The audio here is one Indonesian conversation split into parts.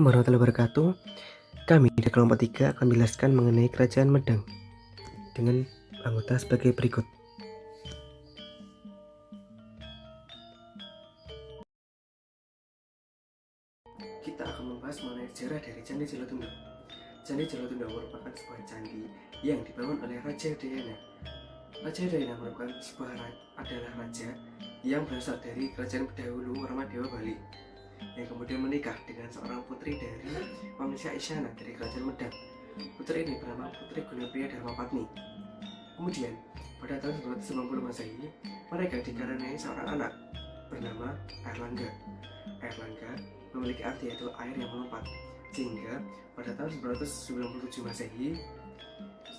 Assalamualaikum warahmatullahi wabarakatuh. Kami di kelompok 3 akan menjelaskan mengenai Kerajaan Medang dengan anggota sebagai berikut. Kita akan membahas mengenai sejarah dari Candi Jalotunda. Candi Jalotunda merupakan sebuah candi yang dibangun oleh Raja Udayana. Raja Udayana merupakan adalah raja yang berasal dari kerajaan dahulu Warmadewa Bali, yang kemudian menikah dengan seorang putri dari Wangsa Isyana dari Kerajaan Medang. Putri ini bernama Putri Gunapriya Dharmapatni. Kemudian, pada tahun 1990 Masehi, mereka dikaruniai seorang anak bernama Airlangga. Airlangga memiliki arti yaitu air yang melompat, sehingga pada tahun 1997 Masehi,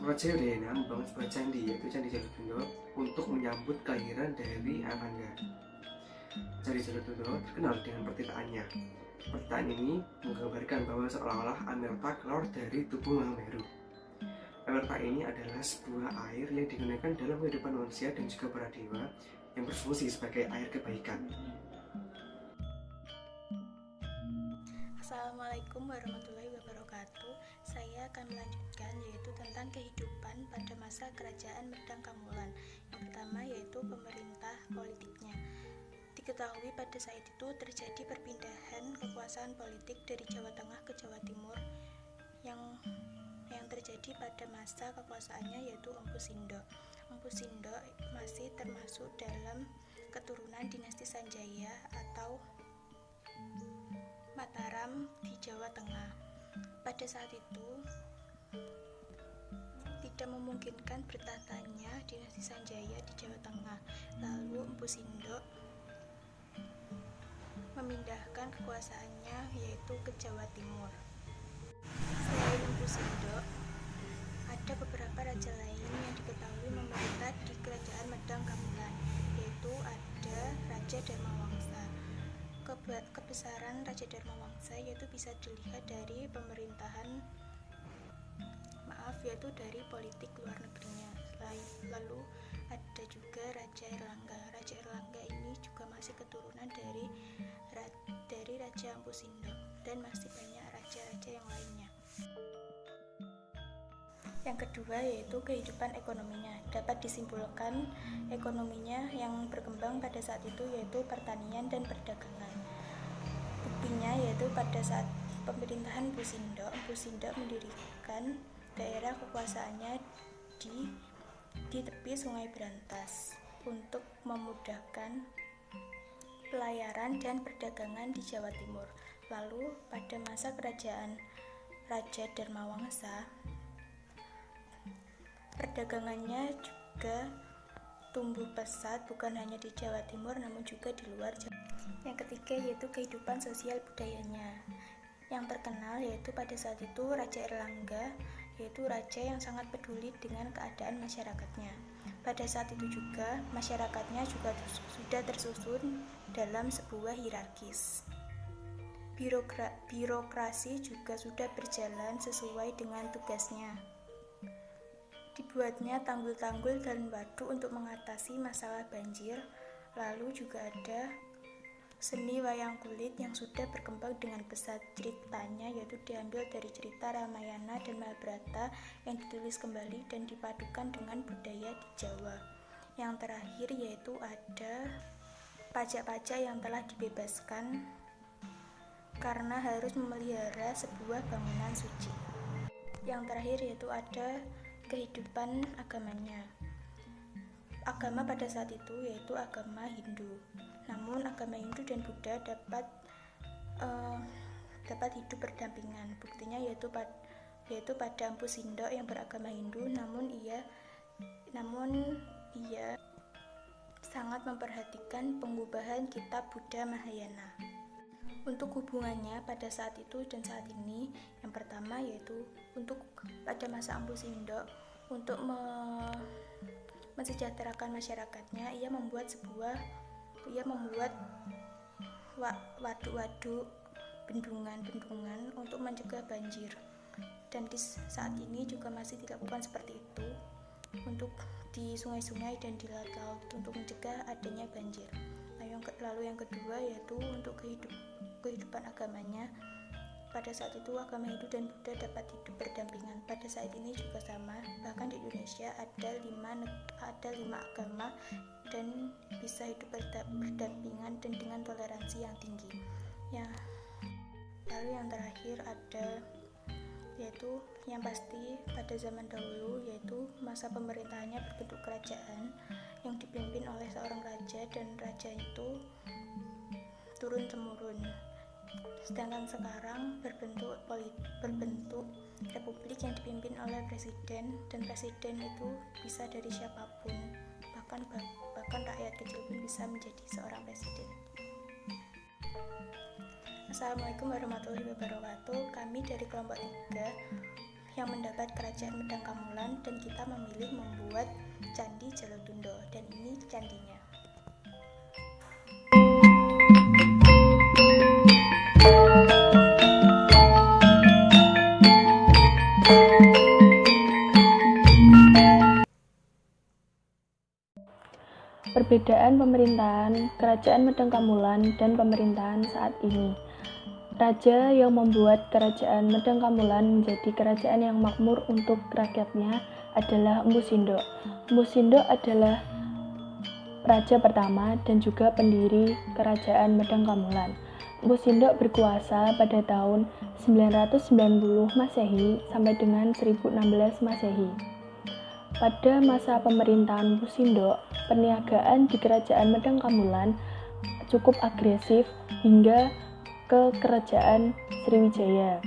Raja Udayana membangun sebuah candi yaitu Candi Jalotunda untuk menyambut kelahiran dari Airlangga. Candi Jalotunda terkenal dengan pertitaannya. Pertitaan ini menggambarkan bahwa seolah-olah Amerta keluar dari tubuh Mahameru. Amerta ini adalah sebuah air yang digunakan dalam kehidupan manusia dan juga para dewa yang berfungsi sebagai air kebaikan. Assalamualaikum warahmatullahi wabarakatuh. Saya akan melanjutkan yaitu tentang kehidupan pada masa Kerajaan Medang Kamulan. Yang pertama yaitu pemerintah politiknya. Diketahui pada saat itu terjadi perpindahan kekuasaan politik dari Jawa Tengah ke Jawa Timur yang terjadi pada masa kekuasaannya yaitu Empu Sindo. Empu Sindo masih termasuk dalam keturunan dinasti Sanjaya atau Mataram di Jawa Tengah. Pada saat itu tidak memungkinkan bertahtanya dinasti Sanjaya di Jawa Tengah. Lalu Empu Sindo memindahkan kekuasaannya yaitu ke Jawa Timur. Selain Empu Sindo, ada beberapa raja lain yang diketahui memerintah di Kerajaan Medang Kamulan, yaitu ada Raja Dharmawangsa. Kebesaran Raja Dharmawangsa yaitu bisa dilihat dari yaitu dari politik luar negerinya. Lalu ada juga Raja Airlangga. Raja Airlangga ini juga masih keturunan dari Raja Empu Sindo dan masih banyak raja-raja yang lainnya. Yang kedua yaitu kehidupan ekonominya. Dapat disimpulkan ekonominya yang berkembang pada saat itu yaitu pertanian dan perdagangan. Buktinya yaitu pada saat pemerintahan Empu Sindo mendirikan daerah kekuasaannya di tepi Sungai Brantas untuk memudahkan pelayaran dan perdagangan di Jawa Timur. Lalu pada masa kerajaan Raja Dharmawangsa, perdagangannya juga tumbuh pesat bukan hanya di Jawa Timur namun juga di luar Jawa. Yang ketiga yaitu kehidupan sosial budayanya. Yang terkenal yaitu pada saat itu Raja Airlangga, yaitu raja yang sangat peduli dengan keadaan masyarakatnya. Pada saat itu juga masyarakatnya juga sudah tersusun dalam sebuah hierarkis. Birokrasi juga sudah berjalan sesuai dengan tugasnya. Dibuatnya tanggul-tanggul dan waduk untuk mengatasi masalah banjir. Lalu juga ada seni wayang kulit yang sudah berkembang dengan pesat. Ceritanya yaitu diambil dari cerita Ramayana dan Mahabharata yang ditulis kembali dan dipadukan dengan budaya di Jawa. Yang terakhir yaitu ada pajak-pajak yang telah dibebaskan karena harus memelihara sebuah bangunan suci. Yang terakhir yaitu ada kehidupan agamanya. Agama pada saat itu yaitu agama Hindu. Namun agama Hindu dan Buddha dapat hidup berdampingan. Buktinya yaitu pada Empu Sindo yang beragama Hindu, namun ia sangat memperhatikan pengubahan kitab Buddha Mahayana. Untuk hubungannya pada saat itu dan saat ini, yang pertama yaitu untuk pada masa Empu Sindo untuk mensejahterakan masyarakatnya, ia membuat waduk-waduk, bendungan-bendungan untuk mencegah banjir. Dan di saat ini juga masih dilakukan seperti itu untuk di sungai-sungai dan di laut-laut untuk mencegah adanya banjir. Lalu yang kedua yaitu untuk kehidupan agamanya, pada saat itu agama Hindu dan Buddha dapat hidup berdampingan. Pada saat ini juga sama, bahkan di Indonesia ada 5 agama dan bisa hidup berdampingan dan dengan toleransi yang tinggi. Lalu yang terakhir ada yaitu yang pasti pada zaman dahulu, yaitu masa pemerintahannya berbentuk kerajaan yang dipimpin oleh seorang raja, dan raja itu turun-temurun. Sedangkan sekarang berbentuk republik yang dipimpin oleh presiden, dan presiden itu bisa dari siapapun, bahkan rakyat kecil pun bisa menjadi seorang presiden. Assalamualaikum warahmatullahi wabarakatuh. Kami dari kelompok 3 yang mendapat Kerajaan Medang Kamulan, dan kita memilih membuat Candi Jolotundo, dan ini candinya. Perbedaan pemerintahan Kerajaan Medang Kamulan dan pemerintahan saat ini. Raja yang membuat Kerajaan Medang Kamulan menjadi kerajaan yang makmur untuk rakyatnya adalah Empu Sindok. Empu Sindok adalah raja pertama dan juga pendiri Kerajaan Medang Kamulan. Empu Sindok berkuasa pada tahun 990 Masehi sampai dengan 1016 Masehi. Pada masa pemerintahan Empu Sindok, perniagaan di Kerajaan Medang Kamulan cukup agresif hingga ke Kerajaan Sriwijaya.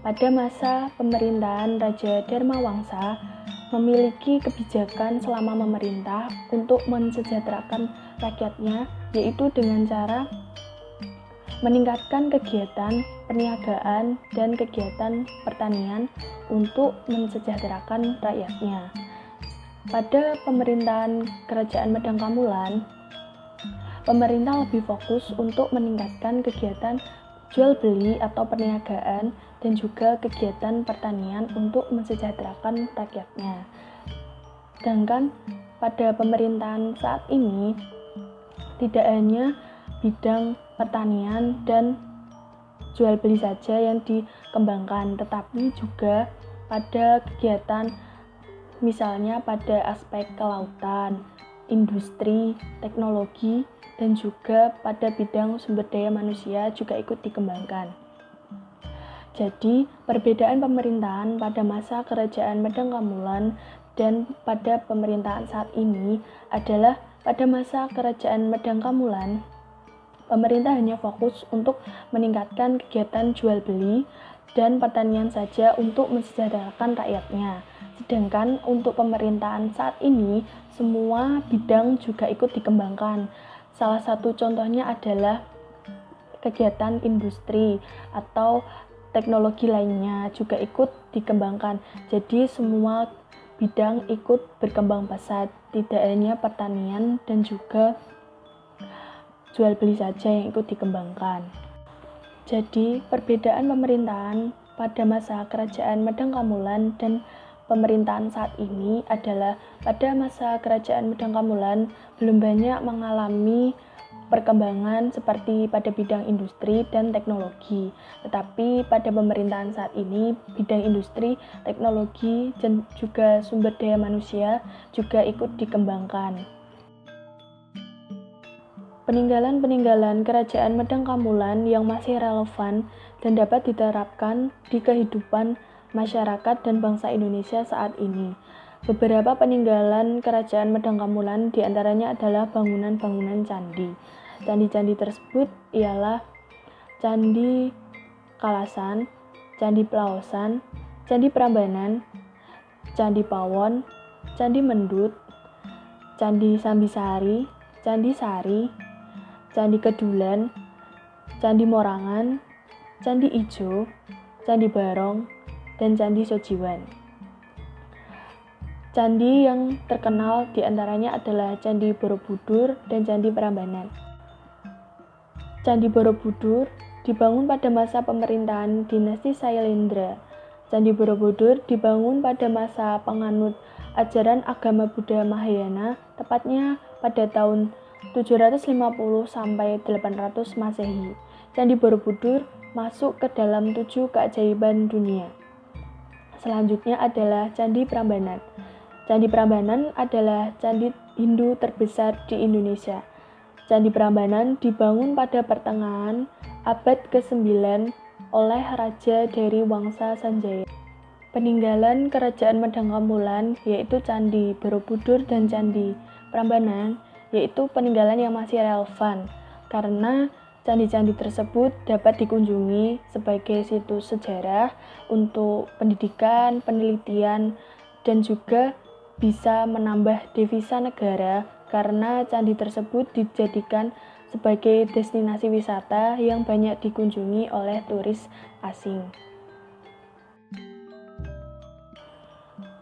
Pada masa pemerintahan Raja Dharmawangsa memiliki kebijakan selama memerintah untuk mensejahterakan rakyatnya, yaitu dengan cara meningkatkan kegiatan perniagaan dan kegiatan pertanian untuk mensejahterakan rakyatnya. Pada pemerintahan Kerajaan Medang Kamulan, pemerintah lebih fokus untuk meningkatkan kegiatan jual beli atau perniagaan dan juga kegiatan pertanian untuk mensejahterakan rakyatnya. Sedangkan pada pemerintahan saat ini tidak hanya bidang pertanian dan jual beli saja yang dikembangkan, tetapi juga pada kegiatan misalnya pada aspek kelautan, industri, teknologi, dan juga pada bidang sumber daya manusia juga ikut dikembangkan. Jadi, perbedaan pemerintahan pada masa Kerajaan Medang Kamulan dan pada pemerintahan saat ini adalah pada masa Kerajaan Medang Kamulan, pemerintah hanya fokus untuk meningkatkan kegiatan jual beli dan pertanian saja untuk mensejahterakan rakyatnya. Sedangkan untuk pemerintahan saat ini, semua bidang juga ikut dikembangkan. Salah satu contohnya adalah kegiatan industri atau teknologi lainnya juga ikut dikembangkan. Jadi semua bidang ikut berkembang pesat, tidak hanya pertanian dan juga jual beli saja yang ikut dikembangkan. Jadi perbedaan pemerintahan pada masa Kerajaan Medang Kamulan dan pemerintahan saat ini adalah pada masa Kerajaan Medang Kamulan belum banyak mengalami perkembangan seperti pada bidang industri dan teknologi. Tetapi pada pemerintahan saat ini, bidang industri, teknologi, dan juga sumber daya manusia juga ikut dikembangkan. Peninggalan-peninggalan Kerajaan Medang Kamulan yang masih relevan dan dapat diterapkan di kehidupan masyarakat dan bangsa Indonesia saat ini. Beberapa peninggalan Kerajaan Medang Kamulan diantaranya adalah bangunan-bangunan candi. Candi-candi tersebut ialah Candi Kalasan, Candi Plaosan, Candi Prambanan, Candi Pawon, Candi Mendut, Candi Sambisari, Candi Sari, Candi Kedulan, Candi Morangan, Candi Ijo, Candi Barong, dan Candi Sojiwan. Candi yang terkenal diantaranya adalah Candi Borobudur dan Candi Prambanan. Candi Borobudur dibangun pada masa pemerintahan dinasti Sailendra. Candi Borobudur dibangun pada masa penganut ajaran agama Buddha Mahayana, tepatnya pada tahun 750 sampai 800 Masehi. Candi Borobudur masuk ke dalam 7 keajaiban dunia. Selanjutnya adalah Candi Prambanan. Candi Prambanan adalah candi Hindu terbesar di Indonesia. Candi Prambanan dibangun pada pertengahan abad ke-9 oleh raja dari Wangsa Sanjaya. Peninggalan Kerajaan Medangkamulan yaitu Candi Borobudur dan Candi Prambanan yaitu peninggalan yang masih relevan karena candi-candi tersebut dapat dikunjungi sebagai situs sejarah untuk pendidikan, penelitian, dan juga bisa menambah devisa negara karena candi tersebut dijadikan sebagai destinasi wisata yang banyak dikunjungi oleh turis asing.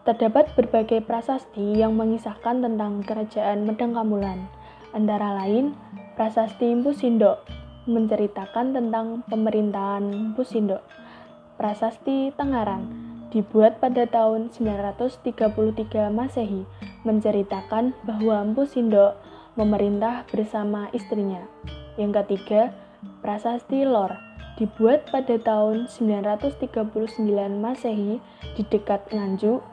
Terdapat berbagai prasasti yang mengisahkan tentang Kerajaan Medangkamulan, antara lain Prasasti Mpu Sindok menceritakan tentang pemerintahan Mpu Sindok. Prasasti Tengaran dibuat pada tahun 933 Masehi, menceritakan bahwa Mpu Sindok memerintah bersama istrinya. Yang ketiga, Prasasti Lor dibuat pada tahun 939 Masehi di dekat Nganjuk,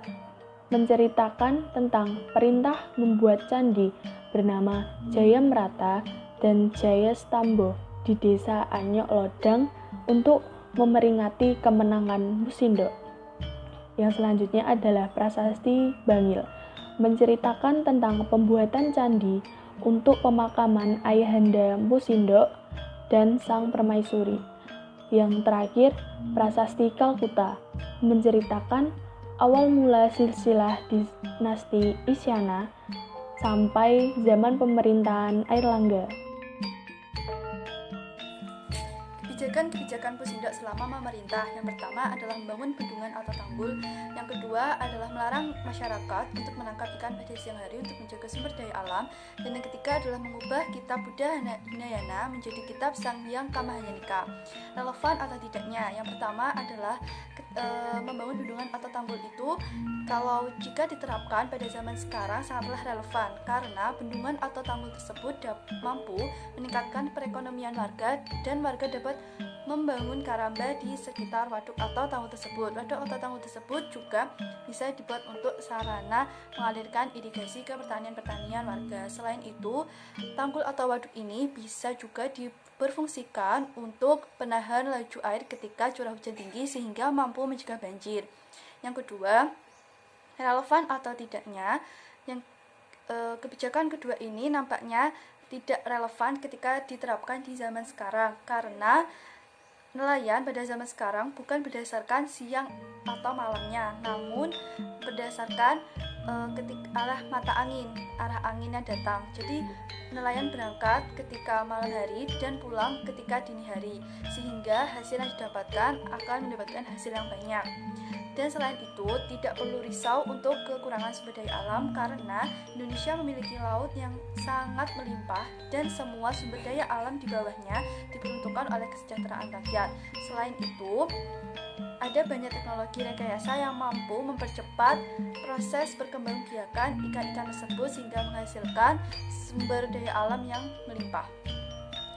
menceritakan tentang perintah membuat candi bernama Jayamrata dan Jayastambo di desa Anyok Lodang untuk memeringati kemenangan Mpu Sindok. Yang selanjutnya adalah Prasasti Bangil, menceritakan tentang pembuatan candi untuk pemakaman ayahanda Mpu Sindok dan sang permaisuri. Yang terakhir, Prasasti Kalkuta, menceritakan awal mula silsilah dinasti Isyana sampai zaman pemerintahan Airlangga. Kebijakan Mpu Sindok selama memerintah, yang pertama adalah membangun bendungan atau tanggul, yang kedua adalah melarang masyarakat untuk menangkap ikan pada siang hari untuk menjaga sumber daya alam, dan yang ketiga adalah mengubah kitab Buddha Hinayana menjadi kitab Sang Hyang Kamahyanika. Relevan atau tidaknya? Yang pertama adalah membangun bendungan atau tanggul itu kalau jika diterapkan pada zaman sekarang sangatlah relevan karena bendungan atau tanggul tersebut mampu meningkatkan perekonomian warga dan warga dapat membangun karamba di sekitar waduk atau tanggul tersebut. Waduk atau tanggul tersebut juga bisa dibuat untuk sarana mengalirkan irigasi ke pertanian warga. Selain itu, tanggul atau waduk ini bisa juga berfungsikan untuk penahan laju air ketika curah hujan tinggi sehingga mampu mencegah banjir. Yang kedua, relevan atau tidaknya, kebijakan kedua ini nampaknya tidak relevan ketika diterapkan di zaman sekarang karena nelayan pada zaman sekarang bukan berdasarkan siang atau malamnya, namun berdasarkan arah mata angin, arah angin yang datang. Jadi nelayan berangkat ketika malam hari dan pulang ketika dini hari, sehingga hasil yang didapatkan akan mendapatkan hasil yang banyak. Dan selain itu, tidak perlu risau untuk kekurangan sumber daya alam karena Indonesia memiliki laut yang sangat melimpah dan semua sumber daya alam di bawahnya diperuntukkan oleh kesejahteraan rakyat. Selain itu, ada banyak teknologi rekayasa yang mampu mempercepat proses perkembangbiakan ikan-ikan tersebut sehingga menghasilkan sumber daya alam yang melimpah.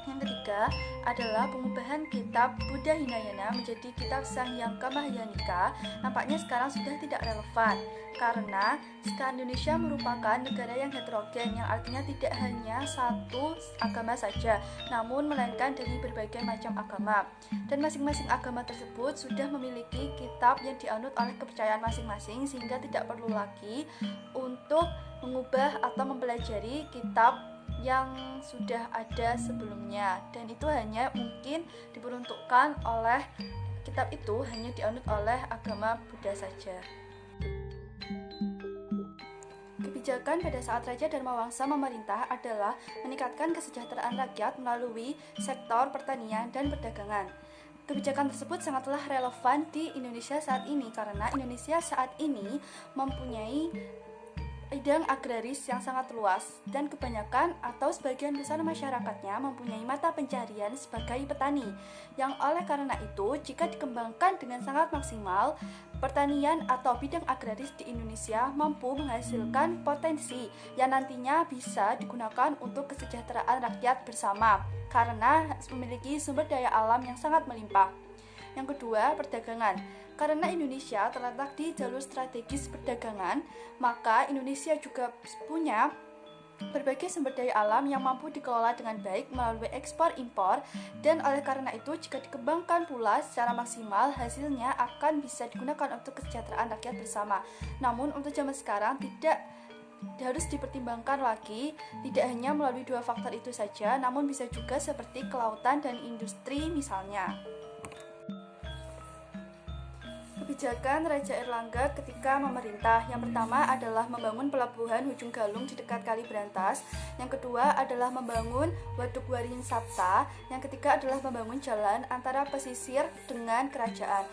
Yang ketiga adalah pengubahan kitab Buddha Hinayana menjadi kitab Sang Hyang Kamahyanika. Nampaknya sekarang sudah tidak relevan karena sekarang Indonesia merupakan negara yang heterogen, yang artinya tidak hanya satu agama saja, namun melainkan dari berbagai macam agama. Dan masing-masing agama tersebut sudah memiliki kitab yang dianut oleh kepercayaan masing-masing sehingga tidak perlu lagi untuk mengubah atau mempelajari kitab yang sudah ada sebelumnya, dan itu hanya mungkin diperuntukkan oleh kitab itu hanya dianut oleh agama Buddha saja. Kebijakan pada saat Raja Dharmawangsa memerintah adalah meningkatkan kesejahteraan rakyat melalui sektor pertanian dan perdagangan. Kebijakan tersebut sangatlah relevan di Indonesia saat ini karena Indonesia saat ini mempunyai bidang agraris yang sangat luas dan kebanyakan atau sebagian besar masyarakatnya mempunyai mata pencaharian sebagai petani. Yang oleh karena itu, jika dikembangkan dengan sangat maksimal, pertanian atau bidang agraris di Indonesia mampu menghasilkan potensi yang nantinya bisa digunakan untuk kesejahteraan rakyat bersama karena memiliki sumber daya alam yang sangat melimpah. Yang kedua, perdagangan. Karena Indonesia terletak di jalur strategis perdagangan, maka Indonesia juga punya berbagai sumber daya alam yang mampu dikelola dengan baik melalui ekspor impor, dan oleh karena itu jika dikembangkan pula secara maksimal, hasilnya akan bisa digunakan untuk kesejahteraan rakyat bersama. Namun untuk zaman sekarang tidak harus dipertimbangkan lagi, tidak hanya melalui dua faktor itu saja, namun bisa juga seperti kelautan dan industri misalnya. Kebijakan Raja Airlangga ketika memerintah. Yang pertama adalah membangun pelabuhan Ujung Galung di dekat Kali Brantas. Yang kedua adalah membangun Waduk Waringin Sabta. Yang ketiga adalah membangun jalan antara pesisir dengan kerajaan.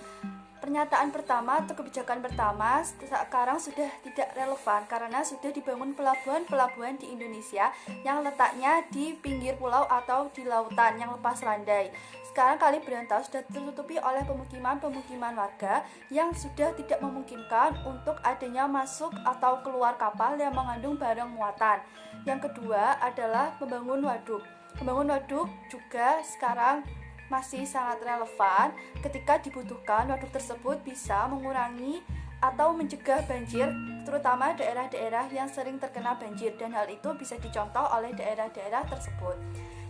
Pernyataan pertama atau kebijakan pertama sekarang sudah tidak relevan karena sudah dibangun pelabuhan-pelabuhan di Indonesia yang letaknya di pinggir pulau atau di lautan yang lepas landai. Sekarang Kali Brantas sudah tertutupi oleh pemukiman-pemukiman warga yang sudah tidak memungkinkan untuk adanya masuk atau keluar kapal yang mengandung barang muatan. Yang kedua adalah membangun waduk. Membangun waduk juga sekarang masih sangat relevan ketika dibutuhkan. Waduk tersebut bisa mengurangi atau mencegah banjir, terutama daerah-daerah yang sering terkena banjir, dan hal itu bisa dicontoh oleh daerah-daerah tersebut.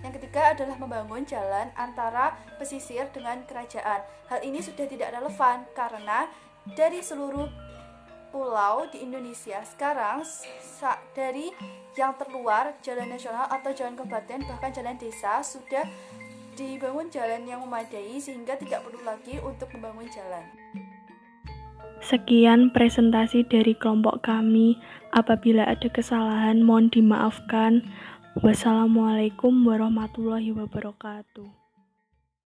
Yang ketiga adalah membangun jalan antara pesisir dengan kerajaan. Hal ini sudah tidak relevan karena dari seluruh pulau di Indonesia sekarang, dari yang terluar jalan nasional atau jalan kabupaten bahkan jalan desa, sudah dibangun jalan yang memadai sehingga tidak perlu lagi untuk membangun jalan. Sekian presentasi dari kelompok kami. Apabila ada kesalahan mohon dimaafkan. Wassalamualaikum warahmatullahi wabarakatuh.